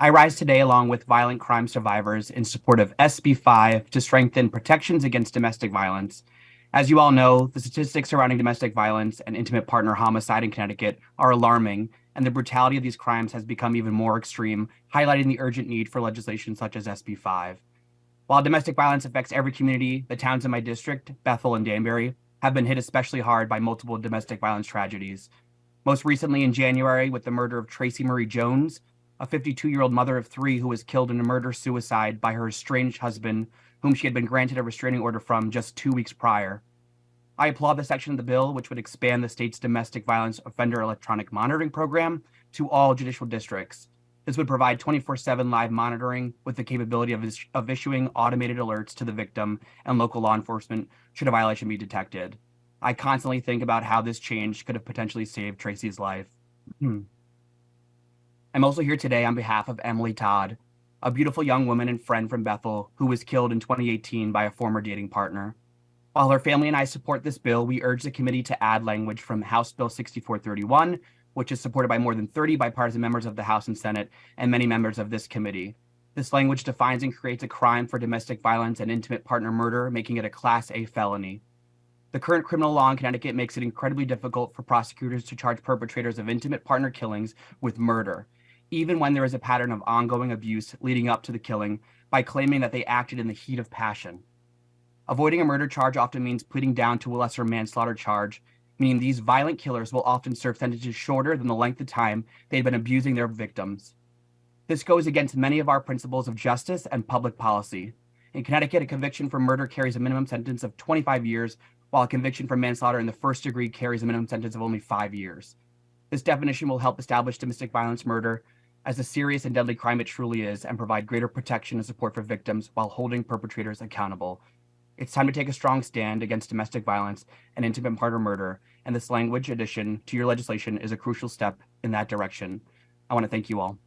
I rise today along with violent crime survivors in support of SB 5 to strengthen protections against domestic violence. As you all know, the statistics surrounding domestic violence and intimate partner homicide in Connecticut are alarming, and the brutality of these crimes has become even more extreme, highlighting the urgent need for legislation such as SB 5. While domestic violence affects every community, the towns in my district, Bethel and Danbury, have been hit especially hard by multiple domestic violence tragedies. Most recently in January with the murder of Tracy Marie Jones, a 52-year-old mother of three who was killed in a murder-suicide by her estranged husband, whom she had been granted a restraining order from just 2 weeks prior. I applaud the section of the bill which would expand the state's domestic violence offender electronic monitoring program to all judicial districts. This would provide 24/7 live monitoring with the capability of issuing automated alerts to the victim and local law enforcement should a violation be detected. I constantly think about how this change could have potentially saved Tracy's life. I'm also here today on behalf of Emily Todd, a beautiful young woman and friend from Bethel who was killed in 2018 by a former dating partner. While her family and I support this bill, we urge the committee to add language from House Bill 6431, which is supported by more than 30 bipartisan members of the House and Senate and many members of this committee. This language defines and creates a crime for domestic violence and intimate partner murder, making it a Class A felony. The current criminal law in Connecticut makes it incredibly difficult for prosecutors to charge perpetrators of intimate partner killings with murder, even when there is a pattern of ongoing abuse leading up to the killing, by claiming that they acted in the heat of passion. Avoiding a murder charge often means pleading down to a lesser manslaughter charge, meaning these violent killers will often serve sentences shorter than the length of time they've been abusing their victims. This goes against many of our principles of justice and public policy. In Connecticut, a conviction for murder carries a minimum sentence of 25 years, while a conviction for manslaughter in the first degree carries a minimum sentence of only 5 years. This definition will help establish domestic violence murder as a serious and deadly crime it truly is, and provide greater protection and support for victims while holding perpetrators accountable. It's time to take a strong stand against domestic violence and intimate partner murder, and this language addition to your legislation is a crucial step in that direction. I want to thank you all.